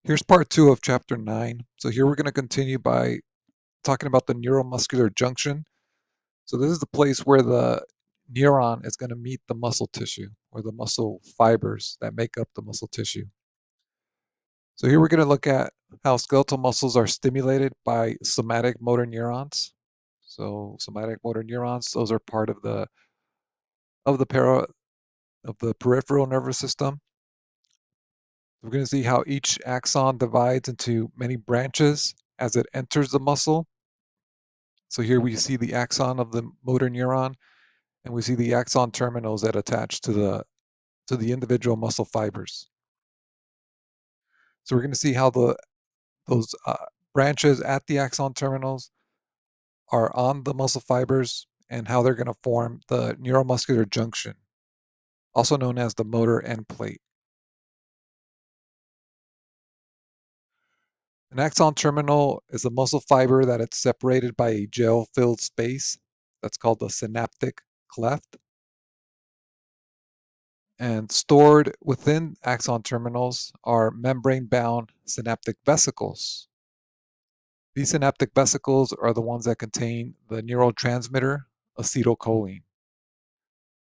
Here's part 2 of chapter 9. So here we're going to continue by talking about the neuromuscular junction. So this is the place where the neuron is going to meet the muscle tissue or the muscle fibers that make up the muscle tissue. So here we're going to look at how skeletal muscles are stimulated by somatic motor neurons. So somatic motor neurons, those are part of the para of the peripheral nervous system. We're going to see how each axon divides into many branches as it enters the muscle. So here we see the axon of the motor neuron, and we see the axon terminals that attach to the individual muscle fibers. So we're going to see how those branches at the axon terminals are on the muscle fibers and how they're going to form the neuromuscular junction, also known as the motor end plate. An axon terminal is a muscle fiber that it's separated by a gel-filled space that's called the synaptic cleft. And stored within axon terminals are membrane-bound synaptic vesicles. These synaptic vesicles are the ones that contain the neurotransmitter acetylcholine.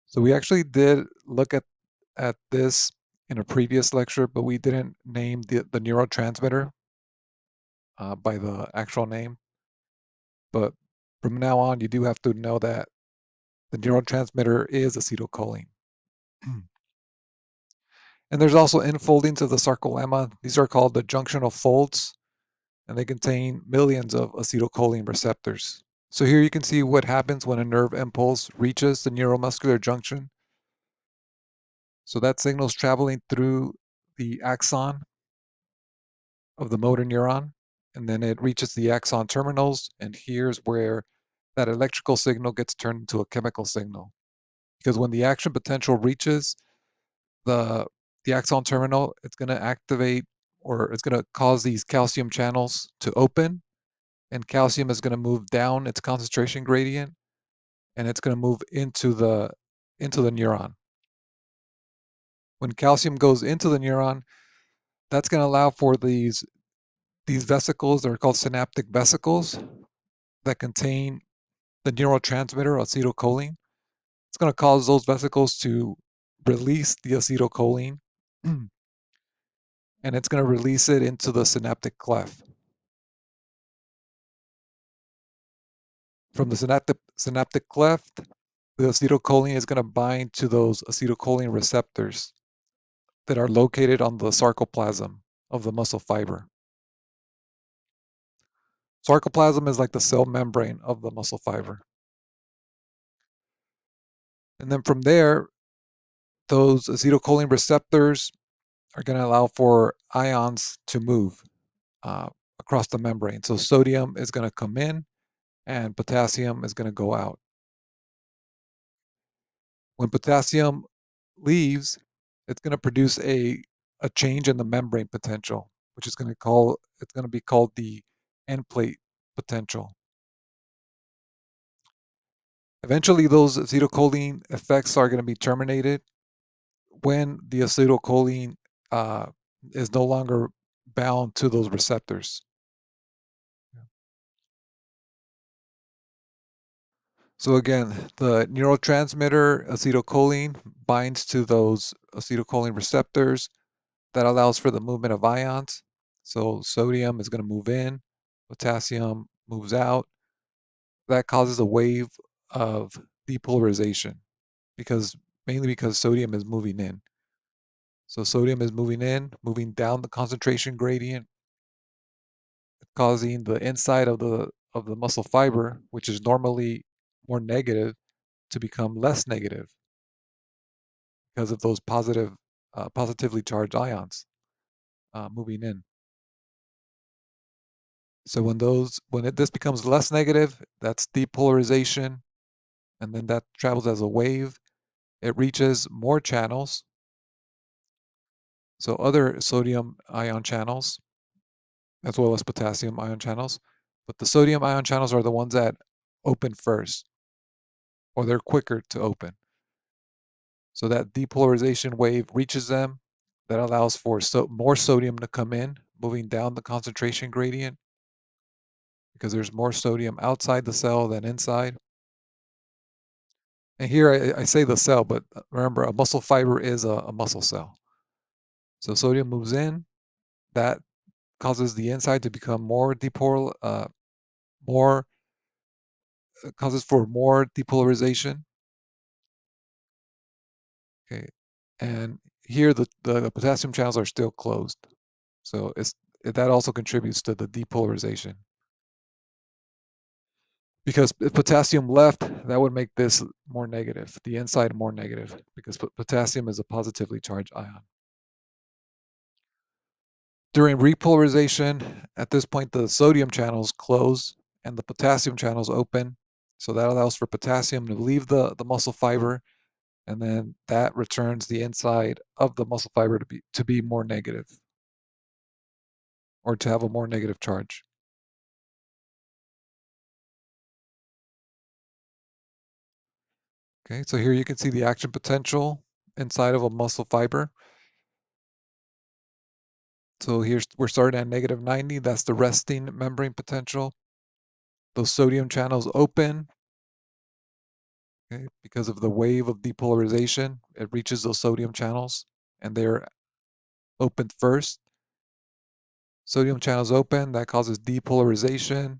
So we actually did look at this in a previous lecture, but we didn't name the neurotransmitter by the actual name. But from now on, you do have to know that the neurotransmitter is acetylcholine. And there's also infoldings of the sarcolemma. These are called the junctional folds, and they contain millions of acetylcholine receptors. So here you can see what happens when a nerve impulse reaches the neuromuscular junction. So that signal is traveling through the axon of the motor neuron, and then it reaches the axon terminals, and here's where that electrical signal gets turned into a chemical signal. Because when the action potential reaches the axon terminal, it's going to activate or it's going to cause these calcium channels to open, and calcium is going to move down its concentration gradient, and it's going to move into the neuron. When calcium goes into the neuron, that's going to allow for these vesicles that are called synaptic vesicles that contain the neurotransmitter acetylcholine. It's going to cause those vesicles to release the acetylcholine, and it's going to release it into the synaptic cleft. From the synaptic cleft, the acetylcholine is going to bind to those acetylcholine receptors that are located on the sarcoplasm of the muscle fiber. Sarcoplasm is like the cell membrane of the muscle fiber. And then from there, those acetylcholine receptors are going to allow for ions to move uh, across the membrane. So sodium is going to come in and potassium is going to go out. When potassium leaves, it's going to produce a change in the membrane potential, which is going to be called the end plate potential. Eventually, those acetylcholine effects are going to be terminated when the acetylcholine uh, is no longer bound to those receptors. So again, the neurotransmitter acetylcholine binds to those acetylcholine receptors. That allows for the movement of ions. So sodium is going to move in, potassium moves out. That causes a wave of depolarization because mainly because sodium is moving in. So sodium is moving in, moving down the concentration gradient, causing the inside of the muscle fiber, which is normally more negative, to become less negative because of those positively charged ions moving in. So this becomes less negative, that's depolarization, and then that travels as a wave. It reaches more channels, so other sodium ion channels, as well as potassium ion channels. But the sodium ion channels are the ones that open first, or they're quicker to open. So that depolarization wave reaches them, that allows for more sodium to come in, moving down the concentration gradient because there's more sodium outside the cell than inside. And here I say the cell, but remember a muscle fiber is a muscle cell. So sodium moves in, that causes the inside to become more causes for more depolarization. Okay, and here the potassium channels are still closed, so that also contributes to the depolarization. Because if potassium left, that would make this more negative, the inside more negative, because potassium is a positively charged ion. During repolarization, at this point, the sodium channels close and the potassium channels open. So that allows for potassium to leave the muscle fiber, and then that returns the inside of the muscle fiber to be more negative, or to have a more negative charge. Okay, so here you can see the action potential inside of a muscle fiber. So here's we're starting at -90. That's the resting membrane potential. Those sodium channels open, okay, because of the wave of depolarization. It reaches those sodium channels, and they're opened first. Sodium channels open, that causes depolarization,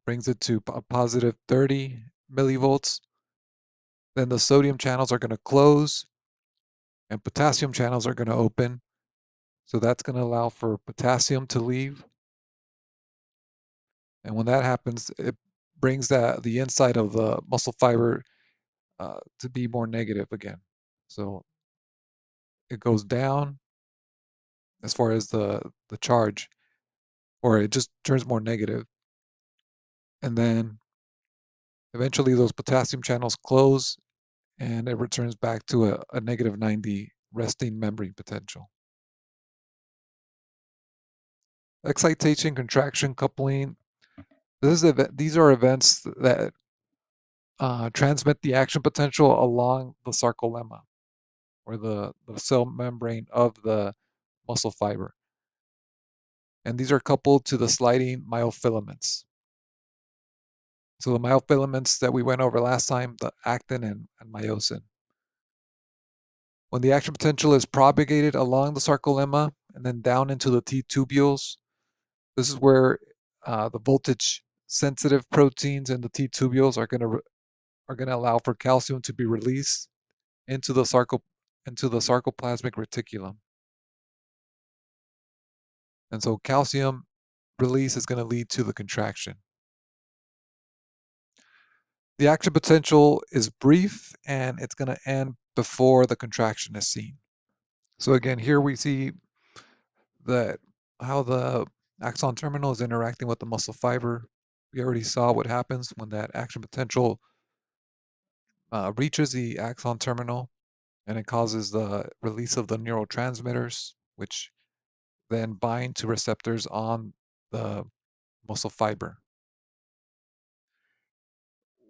brings it to a positive 30 millivolts. Then the sodium channels are going to close, and potassium channels are going to open. So that's going to allow for potassium to leave. And when that happens, it brings the inside of the muscle fiber to be more negative again. So it goes down as far as the charge, or it just turns more negative. And then eventually those potassium channels close and it returns back to a -90 resting membrane potential. Excitation, contraction, coupling. These are events that transmit the action potential along the sarcolemma, or the cell membrane of the muscle fiber. And these are coupled to the sliding myofilaments. So the myofilaments that we went over last time, the actin and myosin. When the action potential is propagated along the sarcolemma and then down into the T-tubules, this is where the voltage sensitive proteins in the T-tubules are going to allow for calcium to be released into the sarcoplasmic reticulum. And so calcium release is going to lead to the contraction. The action potential is brief and it's going to end before the contraction is seen. So again, here we see that how the axon terminal is interacting with the muscle fiber. We already saw what happens when that action potential reaches the axon terminal, and it causes the release of the neurotransmitters, which then bind to receptors on the muscle fiber.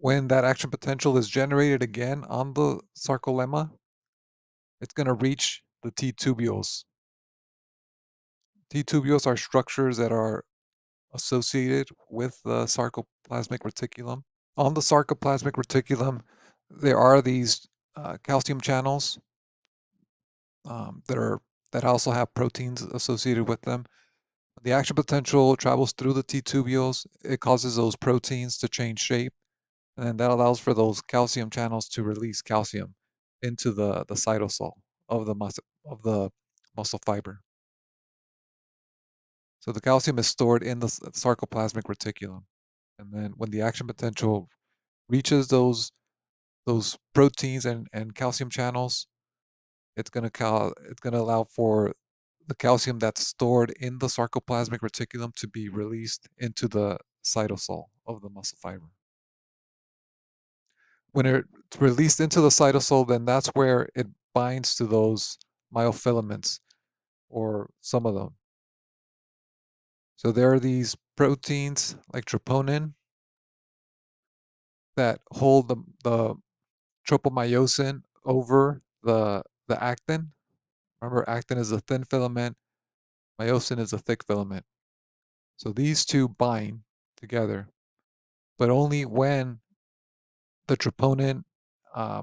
When that action potential is generated again on the sarcolemma, it's going to reach the T-tubules. T-tubules are structures that are associated with the sarcoplasmic reticulum. On the sarcoplasmic reticulum, there are these calcium channels that also have proteins associated with them. The action potential travels through the T-tubules. It causes those proteins to change shape, and that allows for those calcium channels to release calcium into the cytosol of the muscle fiber. So the calcium is stored in the sarcoplasmic reticulum, and then when the action potential reaches those proteins and calcium channels, it's gonna allow for the calcium that's stored in the sarcoplasmic reticulum to be released into the cytosol of the muscle fiber. When it's released into the cytosol, then that's where it binds to those myofilaments, or some of them. So there are these proteins like troponin that hold the tropomyosin over the actin. Remember, actin is a thin filament Myosin is a thick filament. So these two bind together, but only when the troponin uh,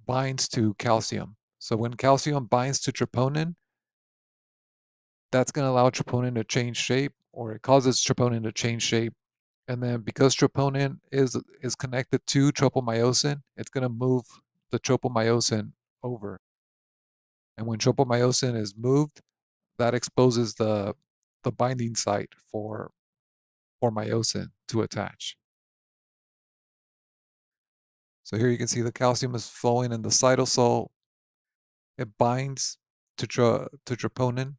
binds to calcium. So when calcium binds to troponin, that's going to allow troponin to change shape, or it causes troponin to change shape. And then because troponin is connected to tropomyosin, it's going to move the tropomyosin over. And when tropomyosin is moved, that exposes the binding site for myosin to attach. So here you can see the calcium is flowing in the cytosol. It binds to troponin,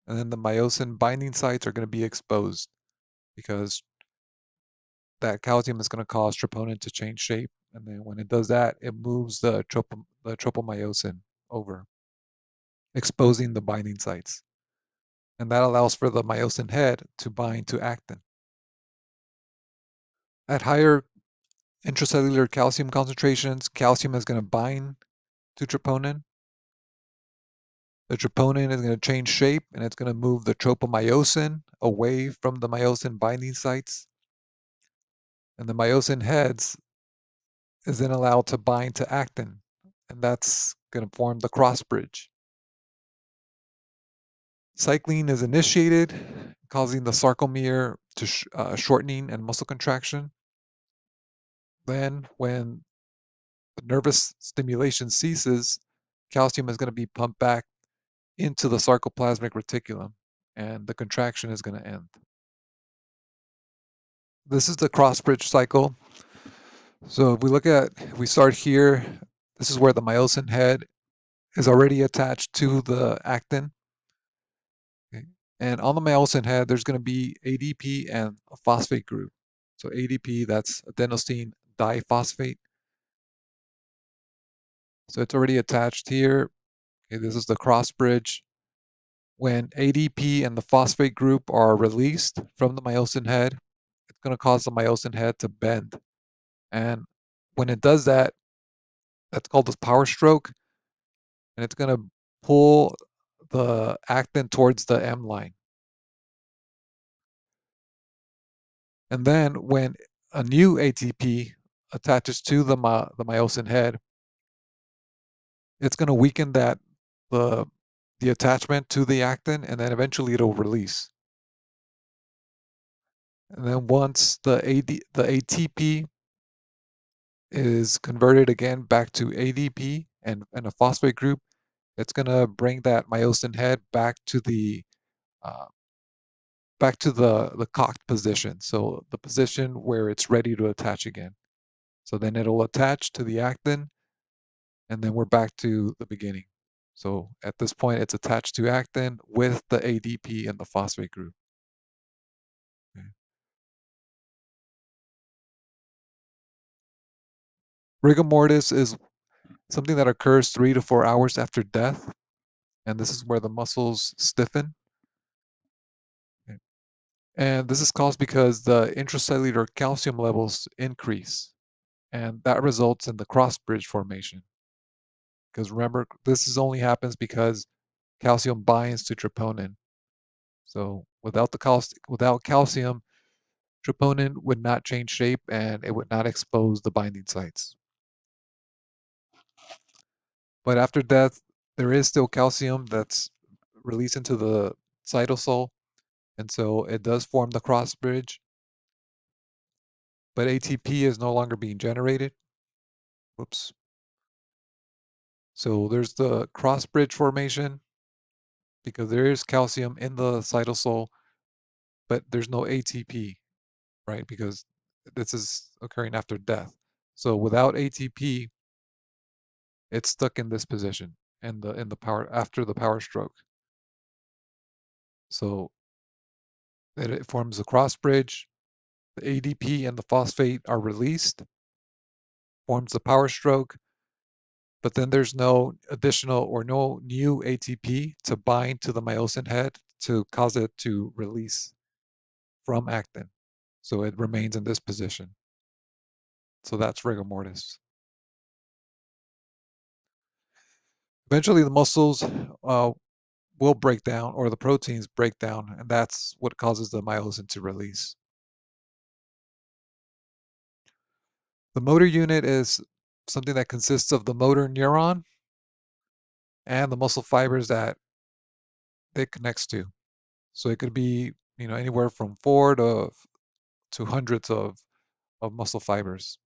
and then the myosin binding sites are going to be exposed because that calcium is going to cause troponin to change shape. And then when it does that, it moves the tropomyosin over, exposing the binding sites. And that allows for the myosin head to bind to actin. At higher intracellular calcium concentrations, calcium is going to bind to troponin. The troponin is going to change shape and it's going to move the tropomyosin away from the myosin binding sites. And the myosin heads is then allowed to bind to actin, and that's going to form the cross bridge. Cycling is initiated, causing the sarcomere to shortening and muscle contraction. Then, when the nervous stimulation ceases, calcium is going to be pumped back into the sarcoplasmic reticulum, and the contraction is going to end. This is the cross bridge cycle. So if we start here, this is where the myosin head is already attached to the actin. Okay. And on the myosin head, there's going to be ADP and a phosphate group. So ADP, that's adenosine diphosphate. So it's already attached here. Okay, this is the cross bridge. When ADP and the phosphate group are released from the myosin head, it's going to cause the myosin head to bend. And when it does that, that's called the power stroke, and it's going to pull the actin towards the M line. And then when a new ATP attaches to the myosin head, it's going to weaken the the attachment to the actin, and then eventually it'll release. And then once the ATP is converted again back to ADP and a phosphate group, it's going to bring that myosin head uh, back to the cocked position, so the position where it's ready to attach again. So then it'll attach to the actin, and then we're back to the beginning. So at this point, it's attached to actin with the ADP and the phosphate group. Okay. Rigor mortis is something that occurs 3 to 4 hours after death, and this is where the muscles stiffen. Okay. And this is caused because the intracellular calcium levels increase, and that results in the cross bridge formation. Because remember, this is only happens because calcium binds to troponin. So without calcium, troponin would not change shape and it would not expose the binding sites. But after death, there is still calcium that's released into the cytosol, and so it does form the cross bridge. But ATP is no longer being generated. Whoops. So there's the cross bridge formation because there is calcium in the cytosol, but there's no ATP, right? Because this is occurring after death. So without ATP, it's stuck in this position in the power after the power stroke. So it forms a cross bridge. The ADP and the phosphate are released, forms the power stroke, but then there's no additional or no new ATP to bind to the myosin head to cause it to release from actin. So it remains in this position. So that's rigor mortis. Eventually, the muscles will break down, or the proteins break down, and that's what causes the myosin to release. The motor unit is something that consists of the motor neuron and the muscle fibers that it connects to. So it could be, anywhere from four to hundreds of muscle fibers.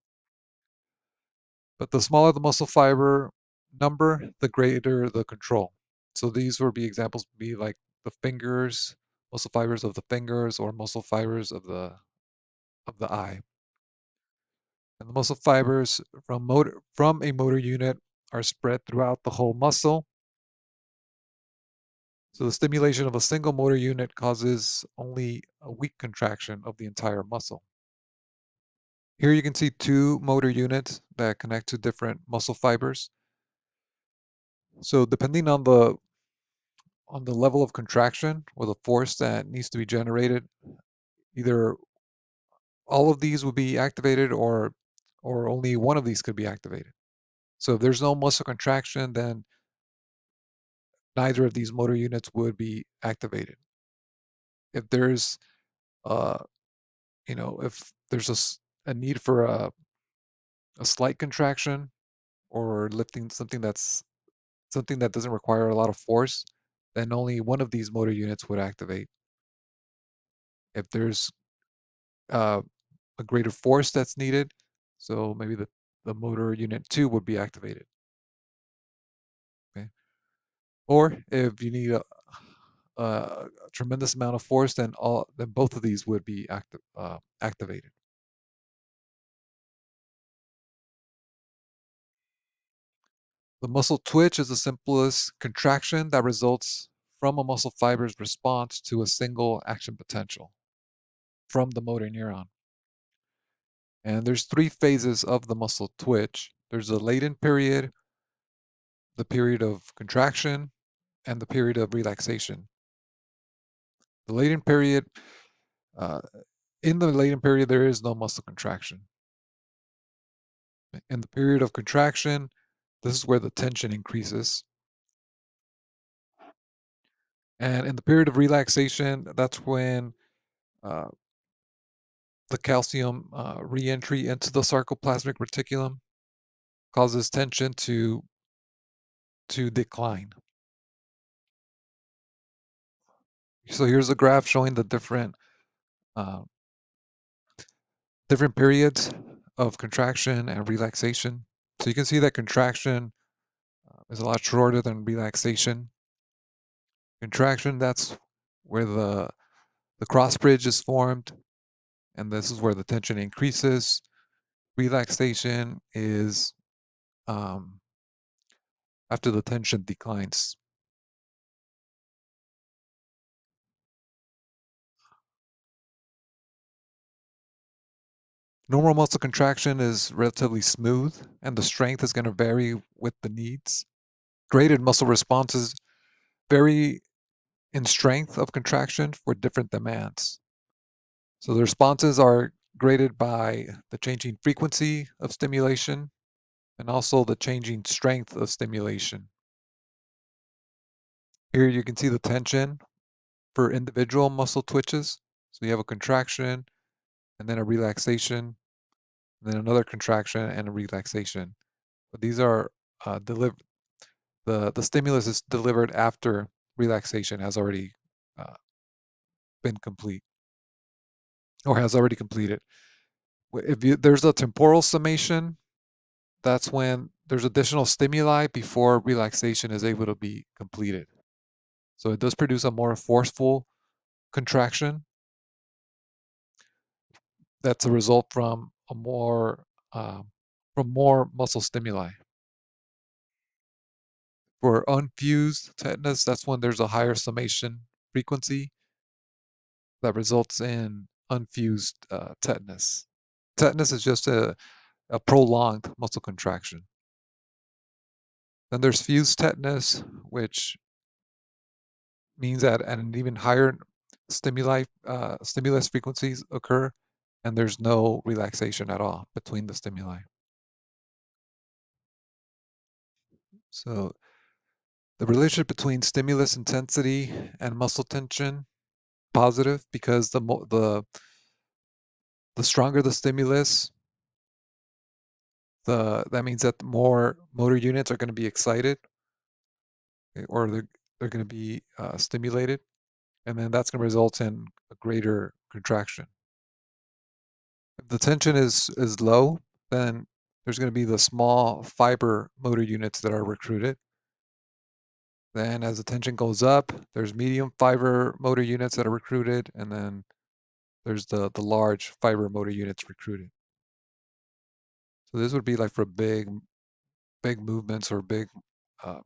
But the smaller the muscle fiber number, the greater the control. So these would be examples would be like the fingers, muscle fibers of the fingers, or muscle fibers of the eye. And the muscle fibers from a motor unit are spread throughout the whole muscle. So the stimulation of a single motor unit causes only a weak contraction of the entire muscle. Here you can see two motor units that connect to different muscle fibers. So depending on the level of contraction or the force that needs to be generated, either all of these would be activated or only one of these could be activated. So if there's no muscle contraction, then neither of these motor units would be activated. If there's uh, if there's a need for a slight contraction or lifting something that doesn't require a lot of force, then only one of these motor units would activate. If there's uh, a greater force that's needed, so maybe the motor unit 2 would be activated. Okay? Or if you need a tremendous amount of force, then both of these would be activated. The muscle twitch is the simplest contraction that results from a muscle fiber's response to a single action potential from the motor neuron. And there's three phases of the muscle twitch. There's the latent period, the period of contraction, and the period of relaxation. The latent period, uh, in the latent period, there is no muscle contraction. In the period of contraction, this is where the tension increases. And in the period of relaxation, that's when uh, the calcium reentry into the sarcoplasmic reticulum causes tension to decline. So here's a graph showing the uh, different periods of contraction and relaxation. So you can see that contraction is a lot shorter than relaxation. Contraction, that's where the cross bridge is formed, and this is where the tension increases. Relaxation is um, after the tension declines. Normal muscle contraction is relatively smooth, and the strength is going to vary with the needs. Graded muscle responses vary in strength of contraction for different demands. So the responses are graded by the changing frequency of stimulation and also the changing strength of stimulation. Here you can see the tension for individual muscle twitches. So you have a contraction and then a relaxation, and then another contraction and a relaxation. But these are delivered. The stimulus is delivered after relaxation has already uh, been complete or has already completed. There's a temporal summation, that's when there's additional stimuli before relaxation is able to be completed. So it does produce a more forceful contraction that's a result um, from more muscle stimuli. For unfused tetanus, that's when there's a higher summation frequency that results in unfused tetanus. Tetanus is just a prolonged muscle contraction. Then there's fused tetanus, which means that an even higher stimulus frequencies occur, and there's no relaxation at all between the stimuli. So The relationship between stimulus intensity and muscle tension positive because the stronger the stimulus, that means that more motor units are going to be excited, or they're going to be stimulated, and then that's going to result in a greater contraction. If the tension is low, then there's going to be the small fiber motor units that are recruited. Then as the tension goes up, there's medium fiber motor units that are recruited, and then there's the large fiber motor units recruited. So this would be like for big movements or uh,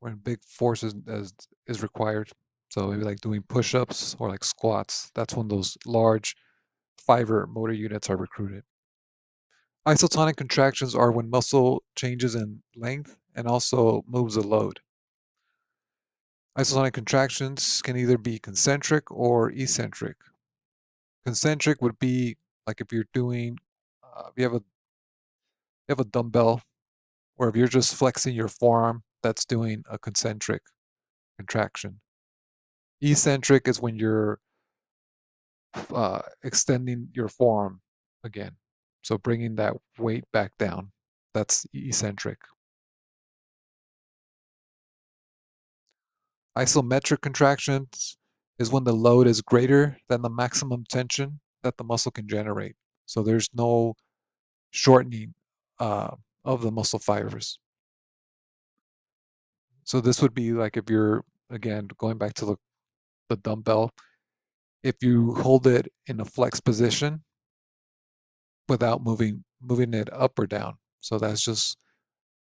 when big force is required. So maybe like doing push-ups or like squats. That's when those large fiber motor units are recruited. Isotonic contractions are when muscle changes in length and also moves a load. Isotonic contractions can either be concentric or eccentric. Concentric would be like if you're doing, you have a dumbbell, or if you're just flexing your forearm, that's doing a concentric contraction. Eccentric is when you're extending your forearm again. So bringing that weight back down. That's eccentric. Isometric contractions is when the load is greater than the maximum tension that the muscle can generate. So there's no shortening uh, of the muscle fibers. So this would be like if you're, again, going back to the dumbbell, if you hold it in a flex position without moving it up or down. So that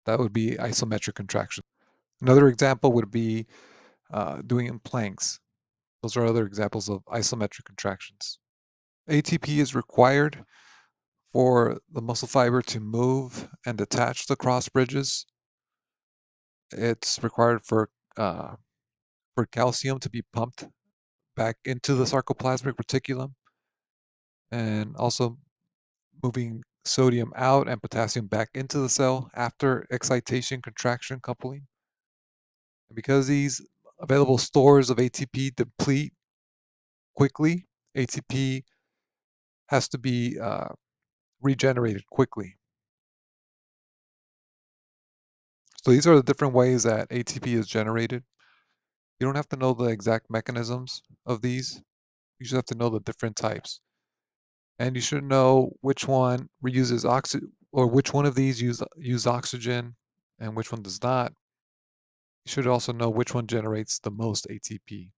would be isometric contraction. Another example would be doing in planks. Those are other examples of isometric contractions. ATP is required for the muscle fiber to move and detach the cross bridges. It's required for calcium to be pumped back into the sarcoplasmic reticulum, and also moving sodium out and potassium back into the cell after excitation contraction coupling. And because these available stores of ATP deplete quickly, ATP has to be regenerated quickly. So these are the different ways that ATP is generated. You don't have to know the exact mechanisms of these. You just have to know the different types. And you should know which one reuses oxygen, or which one of these use oxygen and which one does not. You should also know which one generates the most ATP.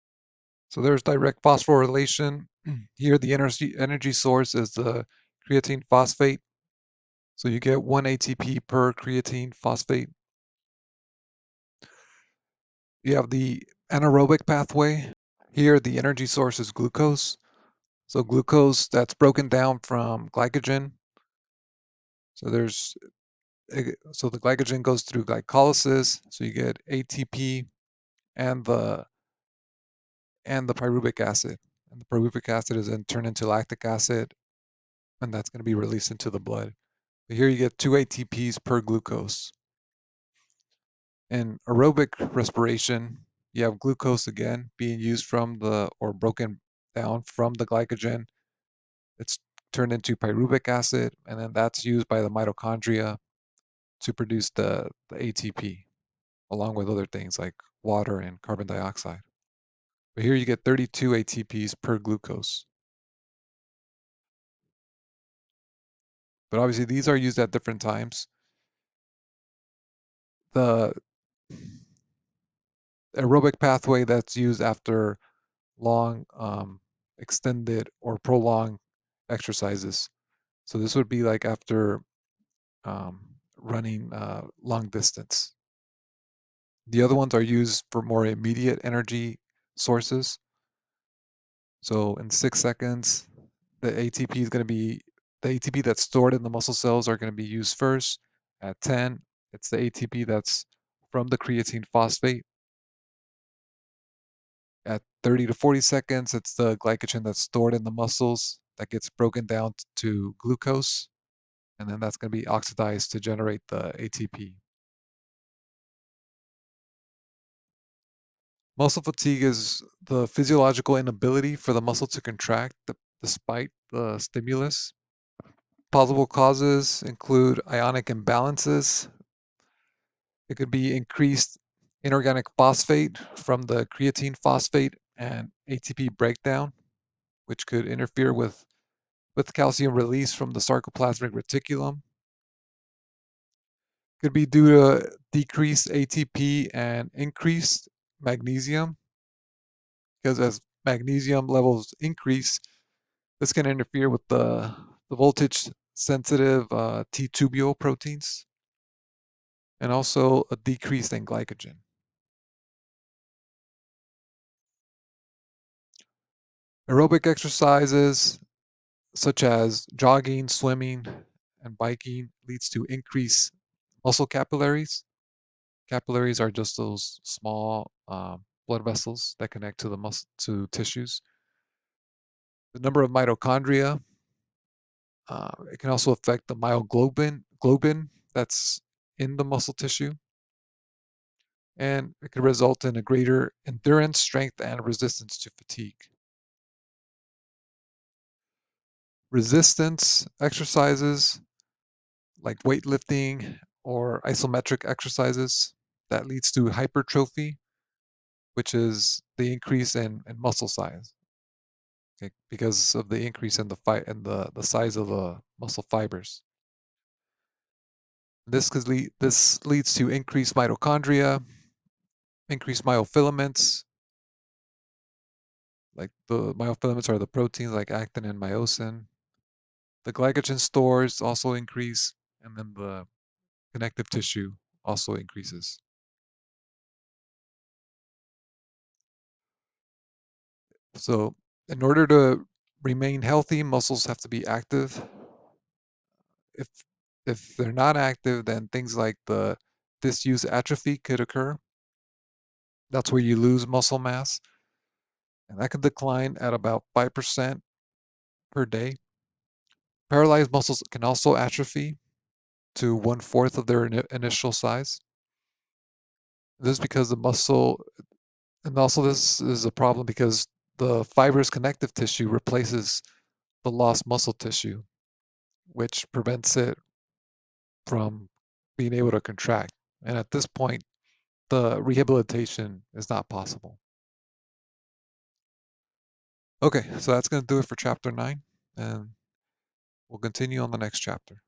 So there's direct phosphorylation. Here the energy source is the creatine phosphate. So you get 1 ATP per creatine phosphate. You have the anaerobic pathway. Here the energy source is glucose. So glucose that's broken down from glycogen. So the glycogen goes through glycolysis, so you get ATP and the pyruvic acid. And the pyruvic acid is then turned into lactic acid, and that's going to be released into the blood. But here you get 2 ATPs per glucose. In aerobic respiration, you have glucose again being used or broken down from the glycogen. It's turned into pyruvic acid, and then that's used by the mitochondria to produce the ATP, along with other things like water and carbon dioxide. But here you get 32 ATPs per glucose. But obviously these are used at different times. The aerobic pathway that's used after long, extended or prolonged exercises. So this would be like after running long distance. The other ones are used for more immediate energy sources. So in 6 seconds, the ATP is going to be the ATP that's stored in the muscle cells are going to be used first. At 10, it's the ATP that's from the creatine phosphate. At 30 to 40 seconds, it's the glycogen that's stored in the muscles that gets broken down to glucose, and then that's going to be oxidized to generate the ATP. Muscle fatigue is the physiological inability for the muscle to contract despite the stimulus. Possible causes include ionic imbalances. It could be increased inorganic phosphate from the creatine phosphate and ATP breakdown, which could interfere with calcium release from the sarcoplasmic reticulum. Could be due to decreased ATP and increased magnesium, because as magnesium levels increase, this can interfere with the voltage sensitive T-tubule proteins, and also a decrease in glycogen. Aerobic exercises such as jogging, swimming, and biking leads to increased muscle capillaries. Capillaries are just those small blood vessels that connect to the muscle to tissues. The number of mitochondria. It can also affect the myoglobin that's in the muscle tissue, and it could result in a greater endurance, strength, and resistance to fatigue. Resistance exercises like weightlifting or isometric exercises that leads to hypertrophy, which is the increase in muscle size, okay, because of the increase in the size of the muscle fibers. This leads to increased mitochondria, increased myofilaments. Like the myofilaments are the proteins like actin and myosin. The glycogen stores also increase, and then the connective tissue also increases. So, in order to remain healthy, muscles have to be active. If they're not active, then things like the disuse atrophy could occur. That's where you lose muscle mass, and that could decline at about 5% per day. Paralyzed muscles can also atrophy to 1/4 of their initial size. This is because the muscle, and also this is a problem because the fibrous connective tissue replaces the lost muscle tissue, which prevents it from being able to contract. And at this point, the rehabilitation is not possible. Okay, so that's going to do it for chapter 9, and we'll continue on the next chapter.